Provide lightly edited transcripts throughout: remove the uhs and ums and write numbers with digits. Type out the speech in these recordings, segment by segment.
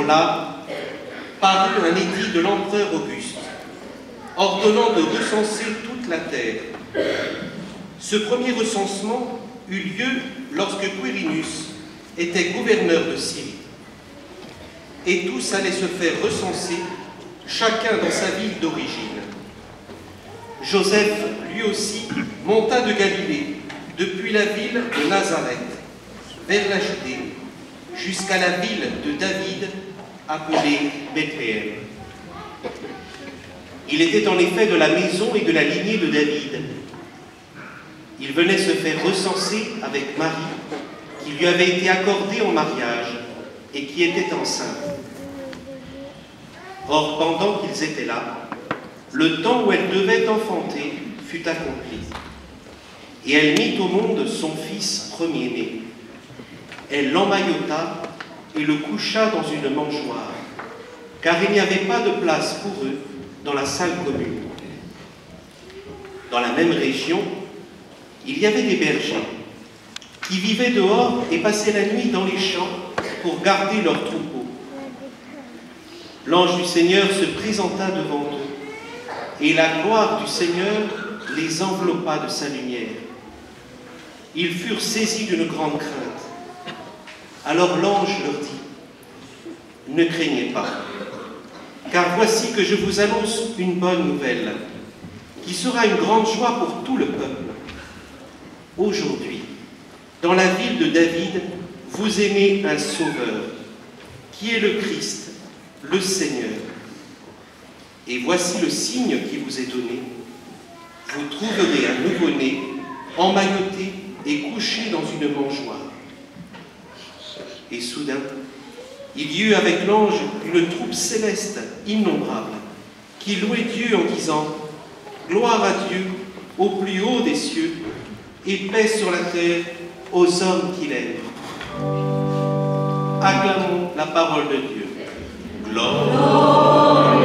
jour-là, parut un édit de l'empereur Auguste, ordonnant de recenser toute la terre. Ce premier recensement eut lieu lorsque Quirinus était gouverneur de Syrie. Et tous allaient se faire recenser, chacun dans sa ville d'origine. Joseph, lui aussi, monta de Galilée, depuis la ville de Nazareth, vers la Judée, jusqu'à la ville de David, appelée Bethléem. Il était en effet de la maison et de la lignée de David. Il venait se faire recenser avec Marie, qui lui avait été accordée en mariage et qui était enceinte. Or, pendant qu'ils étaient là, le temps où elle devait enfanter fut accompli. Et elle mit au monde son fils premier-né. Elle l'emmaillota et le coucha dans une mangeoire, car il n'y avait pas de place pour eux dans la salle commune. Dans la même région, il y avait des bergers qui vivaient dehors et passaient la nuit dans les champs pour garder leurs troupeaux. L'ange du Seigneur se présenta devant eux, et la gloire du Seigneur les enveloppa de sa lumière. Ils furent saisis d'une grande crainte. Alors l'ange leur dit: ne craignez pas, car voici que je vous annonce une bonne nouvelle, qui sera une grande joie pour tout le peuple. Aujourd'hui, dans la ville de David, vous aimez un Sauveur, qui est le Christ, le Seigneur. Et voici le signe qui vous est donné. Vous trouverez un nouveau-né, emmailloté et couché dans une mangeoire. Et soudain, il y eut avec l'ange une troupe céleste innombrable, qui louait Dieu en disant: gloire à Dieu au plus haut des cieux, et paix sur la terre aux hommes qu'il aime. Acclamons la parole de Dieu. Gloire.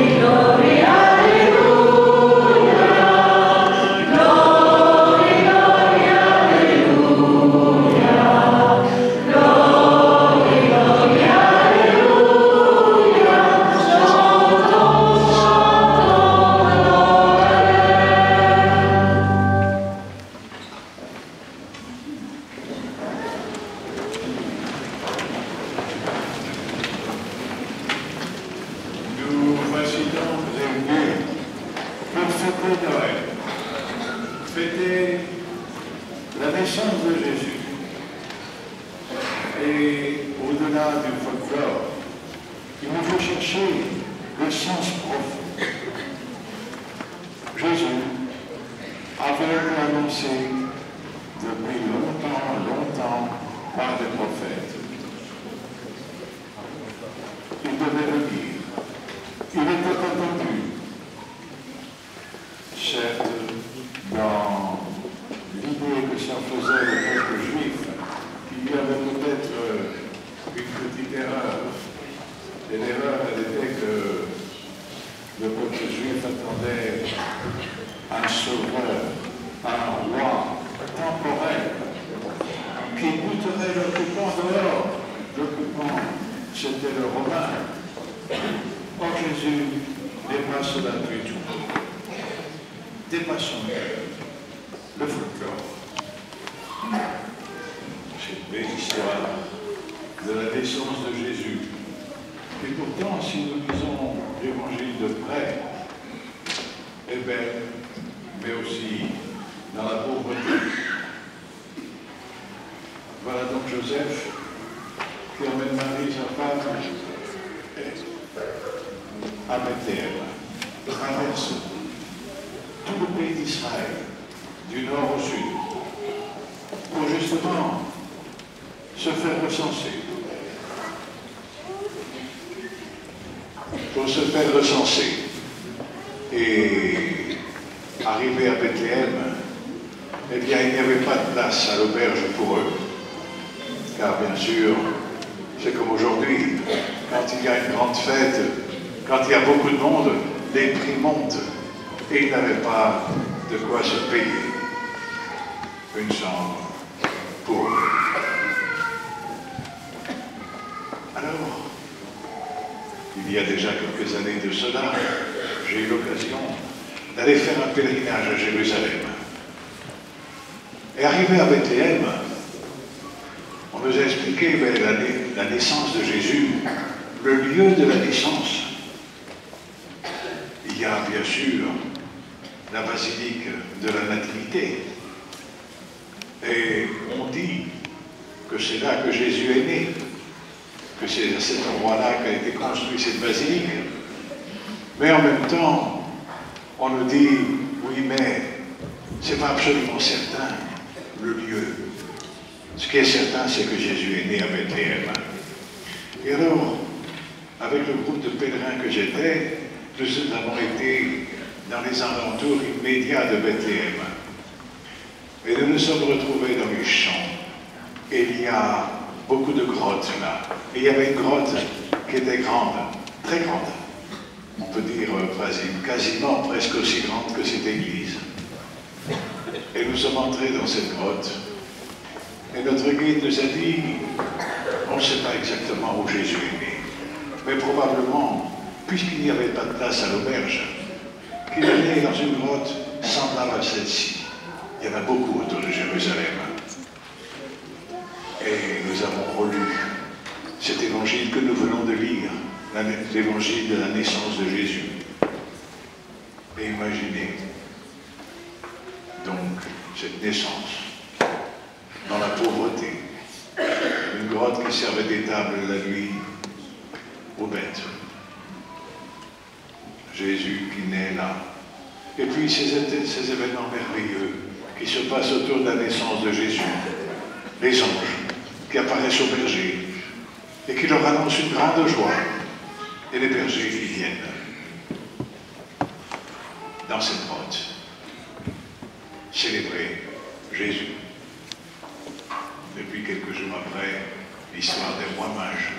Pour se faire recenser et arriver à Bethléem, eh bien, il n'y avait pas de place à l'auberge pour eux. Car bien sûr, c'est comme aujourd'hui, quand il y a une grande fête, quand il y a beaucoup de monde, les prix montent et ils n'avaient pas de quoi se payer une chambre pour eux. Alors, il y a déjà quelques années de cela, j'ai eu l'occasion d'aller faire un pèlerinage à Jérusalem. Et arrivé à Bethléem, on nous a expliqué la naissance de Jésus, le lieu de la naissance. Il y a bien sûr la basilique de la Nativité. Et on dit que c'est là que Jésus est né, que c'est à cet endroit-là qu'a été construite cette basilique. Mais en même temps, on nous dit, oui, mais c'est pas absolument certain, le lieu. Ce qui est certain, c'est que Jésus est né à Bethléem. Et alors, avec le groupe de pèlerins que j'étais, nous avons été dans les alentours immédiats de Bethléem. Et nous nous sommes retrouvés dans les champs. Et il y a beaucoup de grottes là. Et il y avait une grotte qui était grande, très grande. On peut dire quasiment presque aussi grande que cette église. Et nous sommes entrés dans cette grotte. Et notre guide nous a dit, on ne sait pas exactement où Jésus est né, mais probablement, puisqu'il n'y avait pas de place à l'auberge, qu'il est né dans une grotte semblable à celle-ci. Il y en a beaucoup autour de Jérusalem. Et nous avons relu cet évangile que nous venons de lire, l'évangile de la naissance de Jésus. Et imaginez donc cette naissance dans la pauvreté, une grotte qui servait d'étable la nuit aux bêtes. Jésus qui naît là. Et puis ces événements merveilleux qui se passent autour de la naissance de Jésus. Les anges qui apparaissent aux bergers et qui leur annoncent une grande joie. Et les bergers qui viennent dans cette grotte célébrer Jésus. Depuis quelques jours après, l'histoire des rois mages,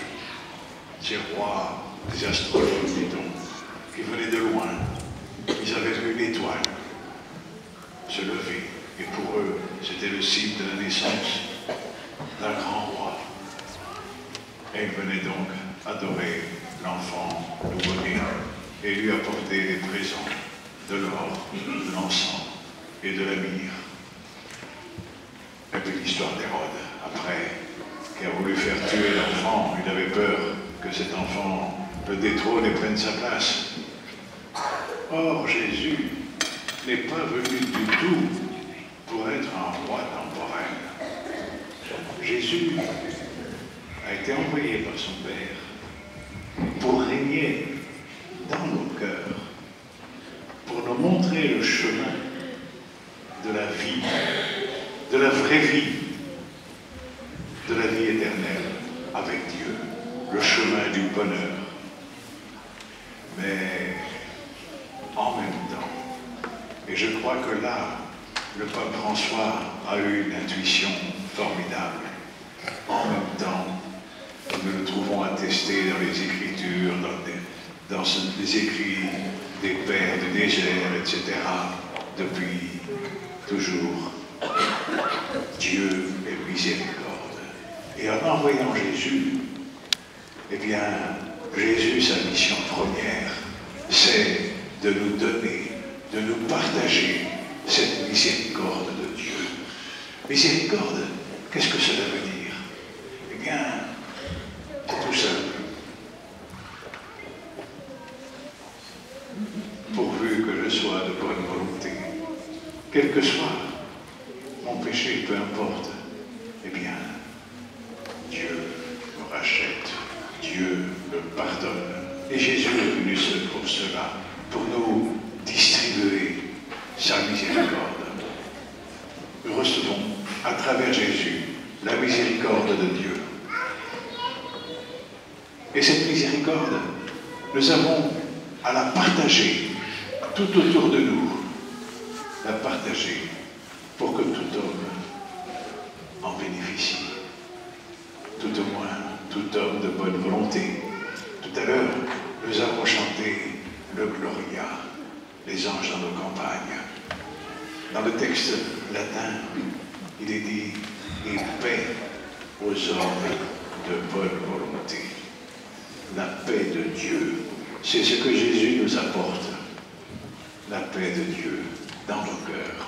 ces rois, des astrologues, dit-on, qui venaient de loin, ils avaient vu une étoile se lever, et pour eux, c'était le signe de la naissance d'un grand roi. Et ils venaient donc adorer l'enfant nouveau-né et lui apporter des présents, de l'or, de l'encens et de la myrrhe. Et puis l'histoire d'Hérode, après, qui a voulu faire tuer l'enfant, il avait peur que cet enfant le détrône et prenne sa place. Or, Jésus n'est pas venu du tout pour être un roi temporel. Jésus a été envoyé par son Père pour régner dans nos cœurs, pour nous montrer le chemin de la vie, de la vraie vie, de la vie éternelle avec Dieu, le chemin du bonheur. Mais en même temps, et je crois que là, le pape François a eu une intuition formidable. En même temps, nous le trouvons attesté dans les Écritures, dans les écrits des pères du désert, etc., depuis toujours. Dieu est miséricorde. Et en envoyant Jésus, eh bien, Jésus, sa mission première, c'est de nous donner, de nous partager cette miséricorde de Dieu. Miséricorde, qu'est-ce que cela veut dire? Eh bien, c'est tout simple. Pourvu que je sois de bonne volonté, quel que soit mon péché, peu importe, eh bien, Dieu me rachète, Dieu me pardonne. Et Jésus est venu seul pour cela, pour nous distribuer sa miséricorde. Nous recevons à travers Jésus la miséricorde de Dieu. Et cette miséricorde, nous avons à la partager tout autour de nous, la partager pour que tout homme en bénéficie. Tout au moins, tout homme de bonne volonté. Tout à l'heure, nous avons chanté le Gloria, les anges dans nos campagnes. Dans le texte latin, il est dit « et paix aux hommes de bonne volonté ». la paix de Dieu. C'est ce que Jésus nous apporte, la paix de Dieu dans nos cœurs,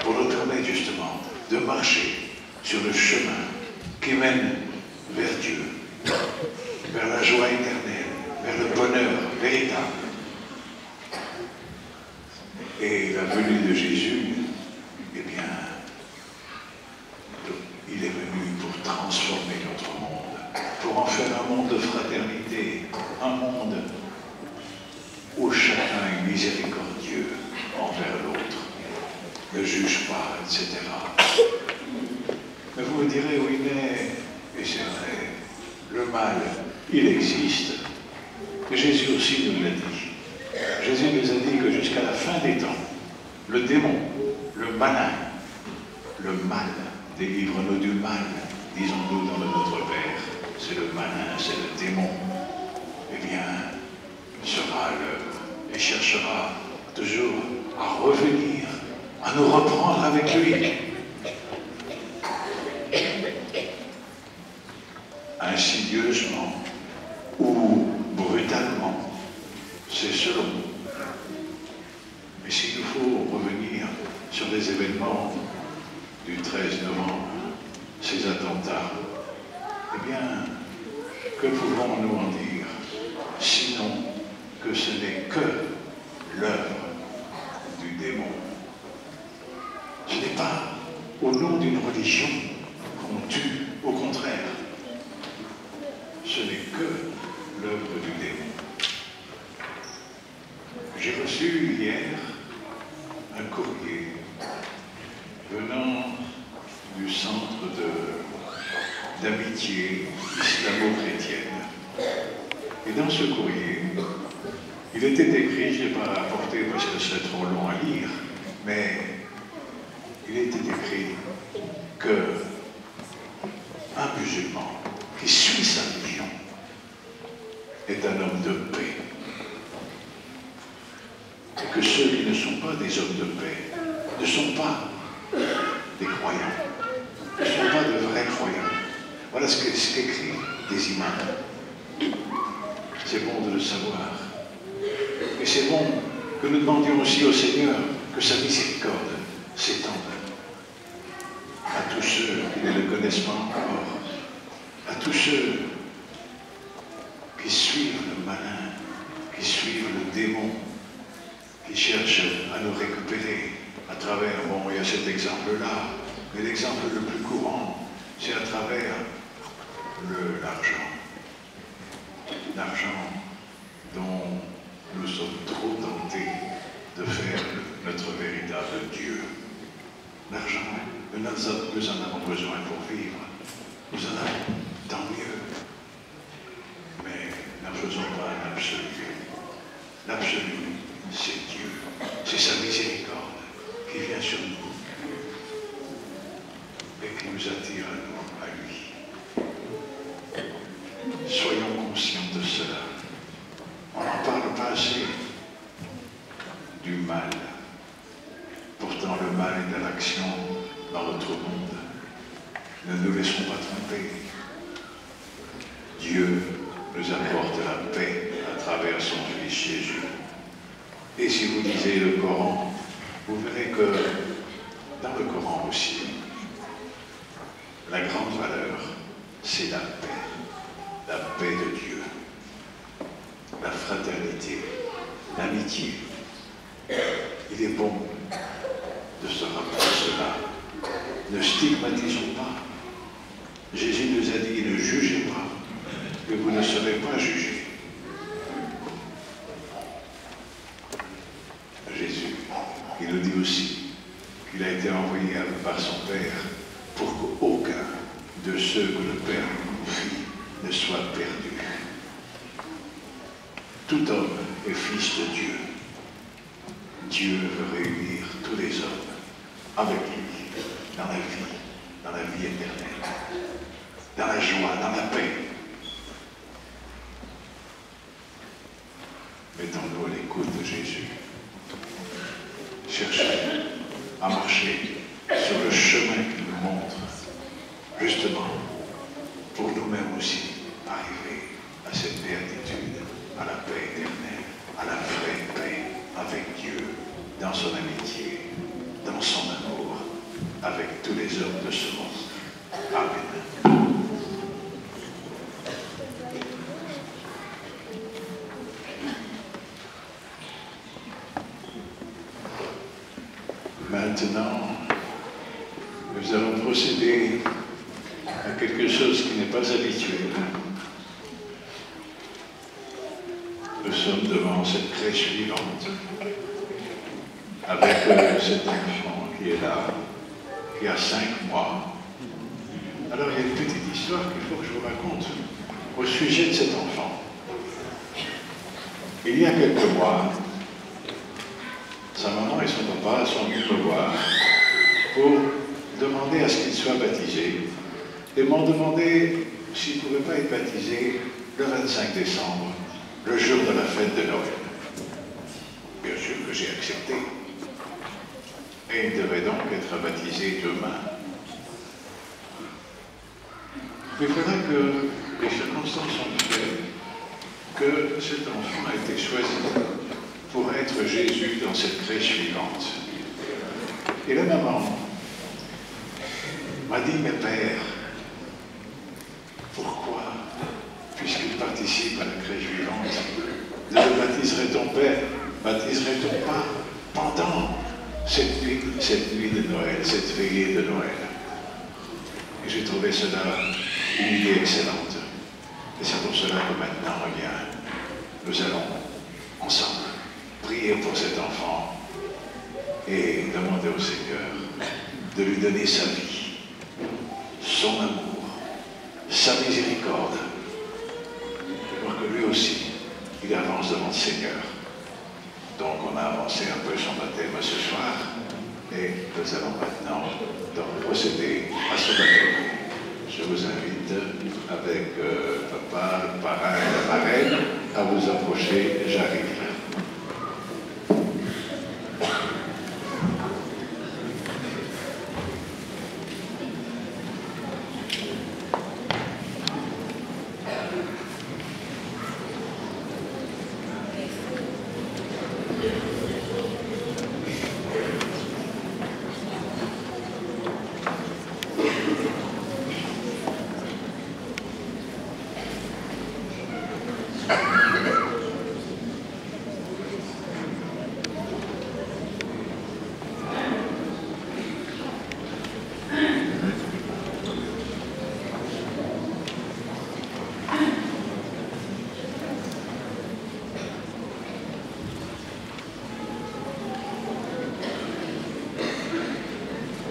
pour nous permettre justement de marcher sur le chemin qui mène vers Dieu, vers la joie éternelle, vers le bonheur véritable. Et la venue de Jésus, eh bien, il est venu pour transformer notre monde, pour en faire un monde de fraternité, un monde où chacun est miséricordieux envers l'autre, ne juge pas, etc. Mais vous me direz, oui, mais, et c'est vrai, le mal, il existe. Jésus aussi nous l'a dit. Jésus nous a dit que jusqu'à la fin des temps, le démon, le malin, le mal, délivre-nous du mal, disons-nous dans notre Père. C'est le malin, c'est le démon. Eh bien, sera l'œuvre et cherchera toujours à revenir, à nous reprendre avec lui. Insidieusement ou brutalement, c'est selon. Mais s'il nous faut revenir sur les événements du 13 novembre, ces attentats, eh bien, que pouvons-nous en dire, sinon que ce n'est que l'œuvre du démon. Ce n'est pas au nom d'une religion qu'on tue, au contraire. Ce n'est que l'œuvre du démon. J'ai reçu hier un courrier venant du centre d'amitié islamo-chrétienne. Et dans ce courrier, il était écrit, je ne l'ai pas apporté parce que ce serait trop long à lire, mais il était écrit que un musulman qui suit sa religion est un homme de paix. Et que ceux qui ne sont pas des hommes de paix ne sont pas des croyants, ne sont pas de vrais croyants. Voilà ce qu'écrit des imams. C'est bon de le savoir. Et c'est bon que nous demandions aussi au Seigneur que sa miséricorde s'étende à tous ceux qui ne le connaissent pas encore, à tous ceux qui suivent le malin, qui suivent le démon, qui cherchent à nous récupérer à travers, bon, il y a cet exemple-là, mais l'exemple le plus courant, c'est à travers l'argent. L'argent dont nous sommes trop tentés de faire notre véritable Dieu. L'argent, nous en avons besoin pour vivre. Nous en avons, tant mieux. Mais n'en faisons pas un absolu. L'absolu, c'est Dieu. C'est sa miséricorde qui vient sur nous et qui nous attire à lui. Soyons conscients de cela. On n'en parle pas assez du mal. Pourtant, le mal est à l'action dans notre monde. Ne nous laissons pas tromper. Dieu nous apporte la paix à travers son Fils Jésus. Et si vous lisez le Coran, vous verrez que dans le Coran aussi, la grande valeur, c'est la paix de Dieu, la fraternité, l'amitié. Il est bon de se rappeler cela. Ne stigmatisons pas. Jésus nous a dit, ne jugez pas, que vous ne serez pas jugés. Jésus, il nous dit aussi qu'il a été envoyé par son Père pour qu'aucun de ceux que le Père lui confie ne soit perdu. Tout homme est fils de Dieu. Dieu veut réunir tous les hommes avec lui dans la vie éternelle, dans la joie, dans la paix. Mettons-nous à l'écoute de Jésus. Cherchons à marcher sur le chemin qu'il nous montre, justement, pour nous-mêmes aussi arriver les hommes de ce monde. Amen. Maintenant, nous allons procéder à quelque chose qui n'est pas habituel. Nous sommes devant cette crèche vivante, avec cet enfant qui est là, qui a 5 mois. Alors il y a une petite histoire qu'il faut que je vous raconte au sujet de cet enfant. Il y a quelques mois, sa maman et son papa sont venus me voir pour demander à ce qu'il soit baptisé et m'ont demandé s'il ne pouvait pas être baptisé le 25 décembre, le jour de la fête de Noël. Bien sûr que j'ai accepté. Et il devait donc être baptisé demain. Mais il faudra que les circonstances ont fait que cet enfant a été choisi pour être Jésus dans cette crèche vivante. Et la maman m'a dit, mais père, pourquoi, puisqu'il participe à la crèche vivante, ne le baptiserait-on pas pendant cette nuit de Noël, cette veillée de Noël? Et j'ai trouvé cela une idée excellente. Et c'est pour cela que maintenant, eh bien, nous allons ensemble prier pour cet enfant et demander au Seigneur de lui donner sa vie, son amour, sa miséricorde, pour que lui aussi, il avance devant le Seigneur. Donc on a avancé un peu son baptême ce soir et nous allons maintenant donc procéder à son baptême. Je vous invite avec papa, le parrain et la marraine à vous approcher. J'arrive.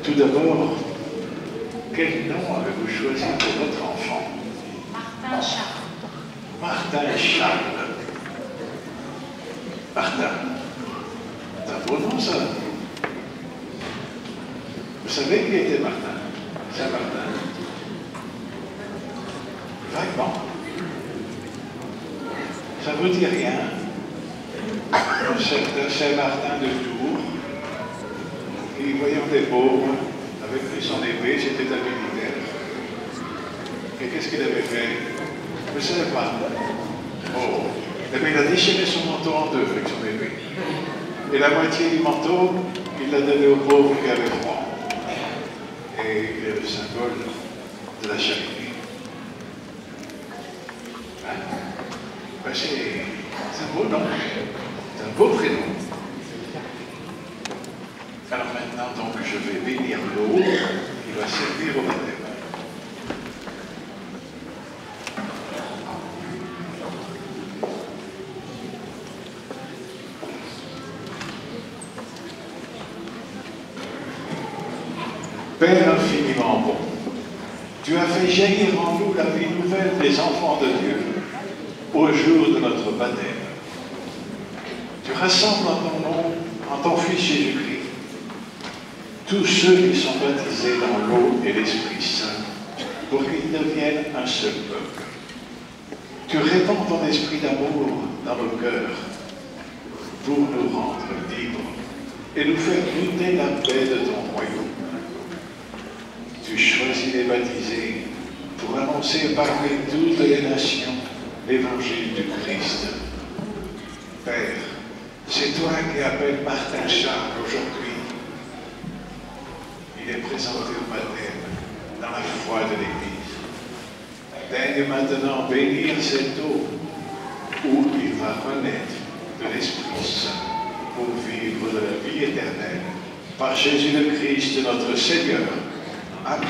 Tout d'abord, quel nom avez-vous choisi pour votre enfant? Martin Charles. Martin Charles. Martin. C'est un beau nom, ça. Vous savez qui était Martin? Saint-Martin. Vaguement. Ça ne vous dit rien? Saint-Martin de Tours. Et voyant des pauvres, avait pris son épée, c'était un militaire. Et qu'est-ce qu'il avait fait? Je ne savais pas. Oh, eh bien, il a déchiré son manteau en deux avec son épée. Et la moitié du manteau, il l'a donné aux pauvres qui avaient froid. Et il est le symbole de la charité. Hein? Ben, c'est un beau nom, c'est un beau prénom. Alors maintenant, donc, je vais bénir l'eau qui va servir au baptême. Père infiniment bon, tu as fait jaillir en nous la vie nouvelle des enfants de Dieu au jour de notre baptême. Tu rassembles en ton nom, en ton Fils Jésus-Christ, tous ceux qui sont baptisés dans l'eau et l'Esprit Saint, pour qu'ils deviennent un seul peuple. Tu répands ton esprit d'amour dans nos cœurs, pour nous rendre libres et nous faire goûter la paix de ton royaume. Tu choisis les baptisés pour annoncer parmi toutes les nations l'évangile du Christ. Père, c'est toi qui appelles Martin Charles aujourd'hui. il est présenté au baptême dans la foi de l'Église. Daigne maintenant bénir cette eau où il va renaître de l'Esprit Saint pour vivre de la vie éternelle par Jésus le Christ, notre Seigneur. Amen.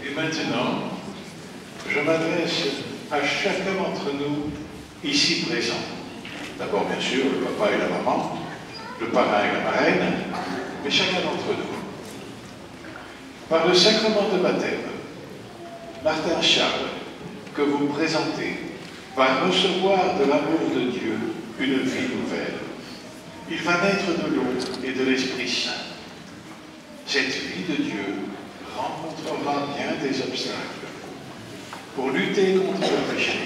Et maintenant, je m'adresse à chacun d'entre nous ici présents. D'abord, bien sûr, le papa et la maman, le parrain et la marraine, mais chacun d'entre nous. Par le sacrement de baptême, Martin Charles, que vous présentez, va recevoir de l'amour de Dieu une vie nouvelle. Il va naître de l'eau et de l'Esprit Saint. Cette vie de Dieu rencontrera bien des obstacles. Pour lutter contre le péché,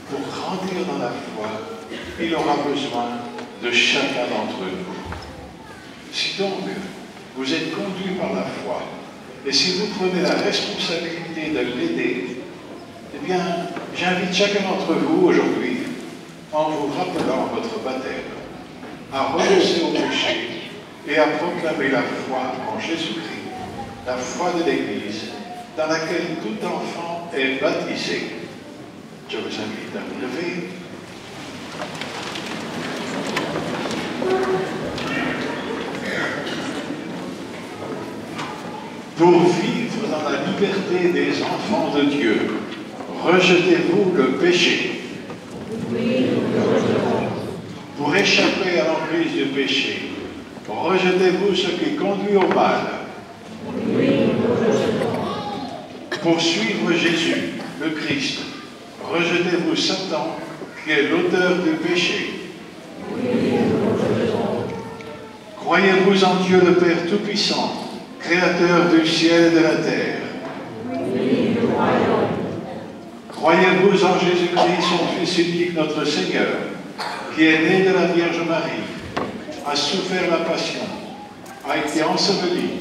pour grandir dans la foi, il aura besoin de chacun d'entre nous. Si donc vous êtes conduit par la foi, et si vous prenez la responsabilité de l'aider, eh bien, j'invite chacun d'entre vous aujourd'hui, en vous rappelant votre baptême, à renoncer au péché et à proclamer la foi en Jésus-Christ, la foi de l'Église, dans laquelle tout enfant est baptisé. Je vous invite à vous lever. Pour vivre dans la liberté des enfants de Dieu, rejetez-vous le péché. Oui, nous le rejetons. Pour échapper à l'emprise du péché, rejetez-vous ce qui conduit au mal. Oui, nous le rejetons. Pour suivre Jésus, le Christ, rejetez-vous Satan, qui est l'auteur du péché. Oui, nous le rejetons. Croyez-vous en Dieu le Père Tout-Puissant, Créateur du ciel et de la terre. Oui, nous croyons. Croyez-vous en Jésus-Christ, son Fils unique, notre Seigneur, qui est né de la Vierge Marie, a souffert la passion, a été enseveli,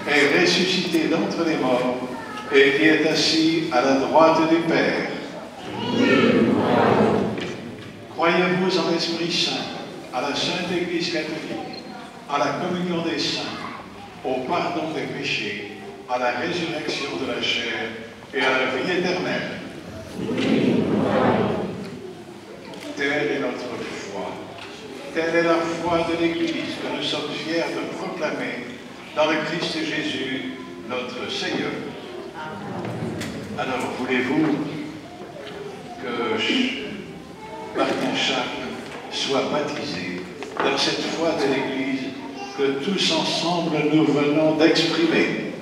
est ressuscité d'entre les morts et qui est assis à la droite du Père. Oui, nous croyons. Croyez-vous en l'Esprit Saint, à la Sainte Église catholique, à la communion des saints, au pardon des péchés, à la résurrection de la chair et à la vie éternelle. Oui, nous croyons. Telle est notre foi. Telle est la foi de l'Église que nous sommes fiers de proclamer dans le Christ Jésus, notre Seigneur. Alors, voulez-vous que Martin Charles soit baptisé dans cette foi de l'Église que tous ensemble nous venons d'exprimer?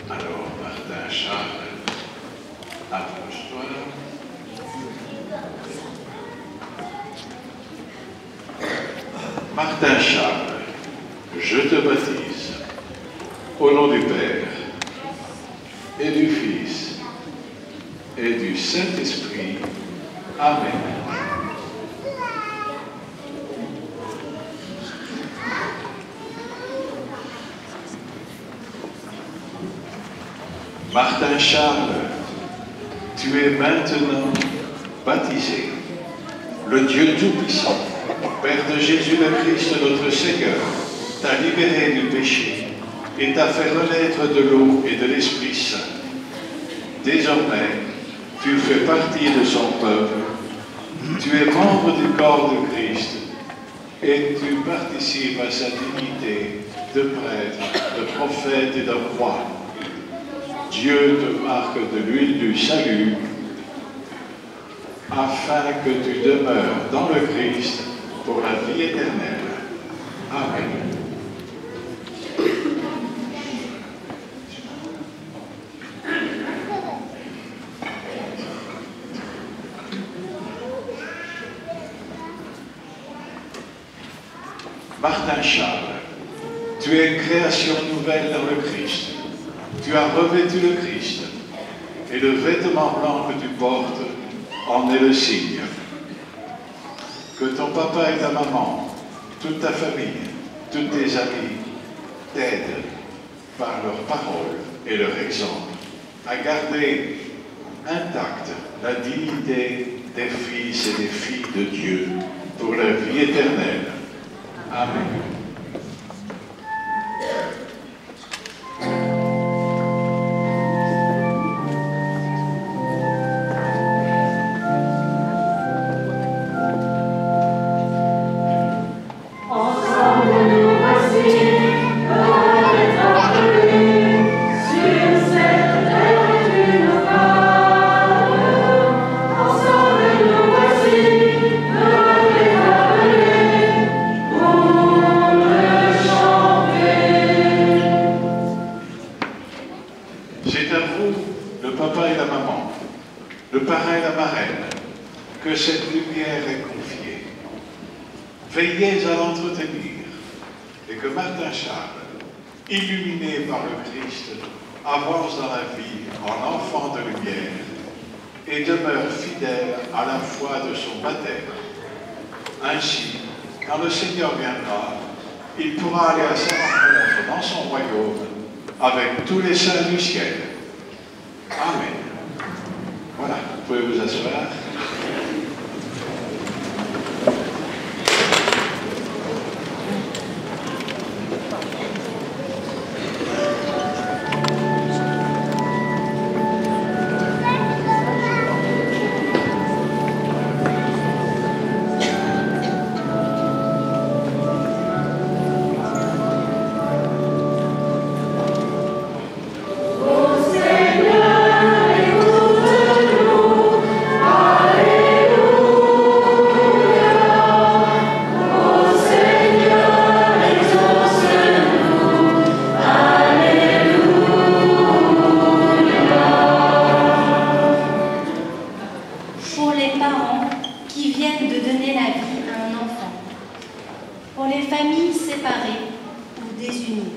Alors, Martin Charles, approche-toi. Martin Charles, je te baptise au nom du Père et du Fils et du Saint-Esprit. Amen. Martin Charles, tu es maintenant baptisé. Le Dieu Tout-Puissant, Père de Jésus le Christ, notre Seigneur, t'a libéré du péché et t'a fait renaître de l'eau et de l'Esprit Saint. Désormais, tu fais partie de son peuple, tu es membre du corps de Christ et tu participes à sa dignité de prêtre, de prophète et de roi. Dieu te marque de l'huile du salut afin que tu demeures dans le Christ pour la vie éternelle. Amen. Martin Charles, tu es une création nouvelle dans le Christ. Tu as revêtu le Christ, et le vêtement blanc que tu portes en est le signe. Que ton papa et ta maman toute ta famille, tous tes amis t'aident par leurs paroles et leur exemple à garder intacte la dignité des fils et des filles de Dieu pour la vie éternelle. Amen. C'est à vous, le papa et la maman, le parrain et la marraine, que cette lumière est confiée. Veillez à l'entretenir et que Martin Charles, illuminé par le Christ, avance dans la vie en enfant de lumière et demeure fidèle à la foi de son baptême. Ainsi, quand le Seigneur viendra, il pourra aller à sa rencontre dans son royaume avec tous les saints du ciel. Amen. Voilà, vous pouvez vous asseoir. pour les familles séparées ou désunies,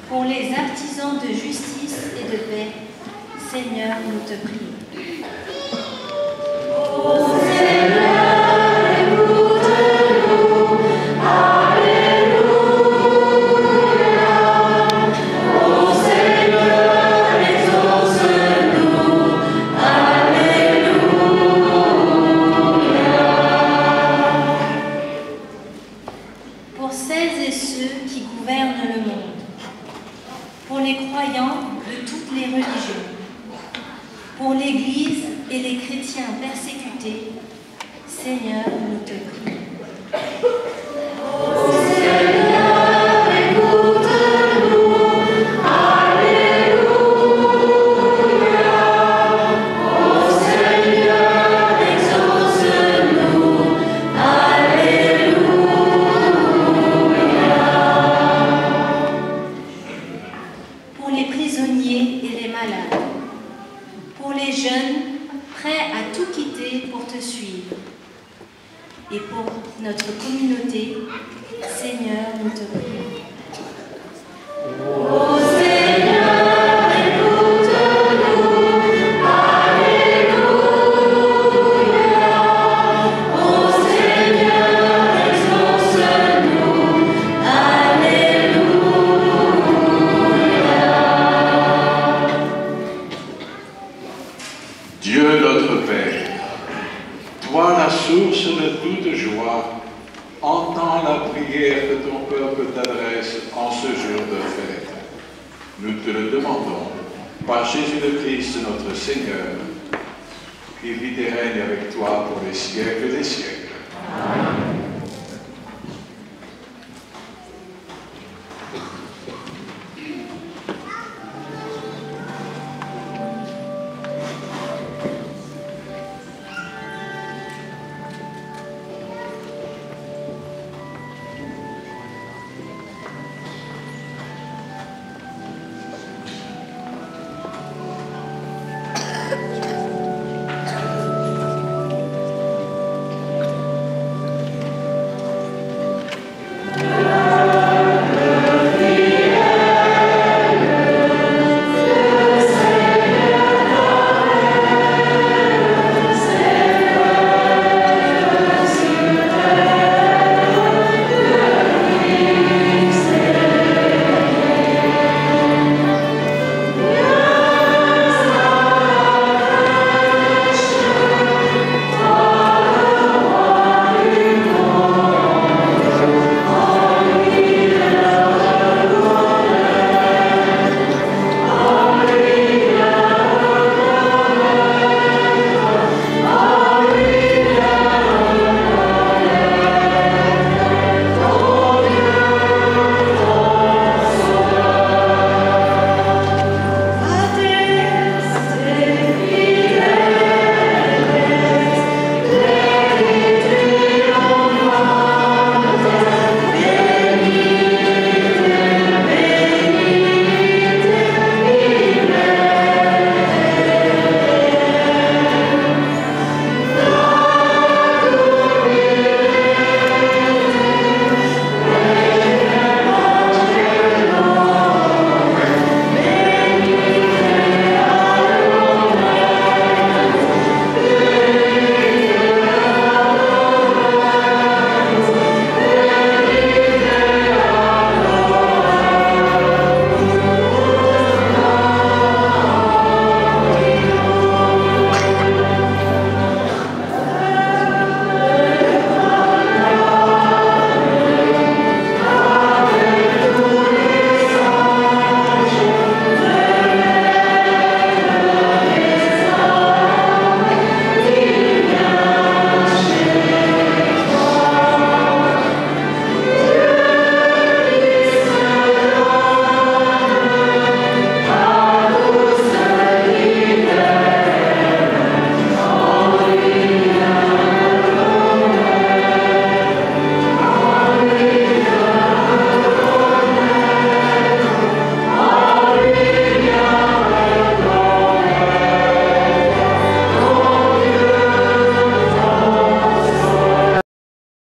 pour les artisans de justice et de paix, Seigneur, nous te prions. Ô Seigneur, écoute-nous, Alléluia. Ô Seigneur, exauce-nous, Alléluia. Pour celles et ceux qui gouvernent le monde, pour les croyants de toutes les religions, pour l'Église et les chrétiens persécutés, Seigneur, nous te prions. Ô Seigneur, écoute-nous, Alléluia. Ô Seigneur, exauce-nous, Alléluia. Pour les prisonniers et les malades, pour les jeunes prêts à tout quitter pour te suivre, et pour notre communauté, Seigneur, nous te prions. Ô Seigneur, écoute-nous, Alléluia. Ô Seigneur, exauce-nous, Alléluia. Dieu notre Père, toi la source de toute joie, entends la prière que ton peuple t'adresse en ce jour de fête. Nous te le demandons par Jésus le Christ notre Seigneur, qui vit et règne avec toi pour les siècles des siècles. Amen.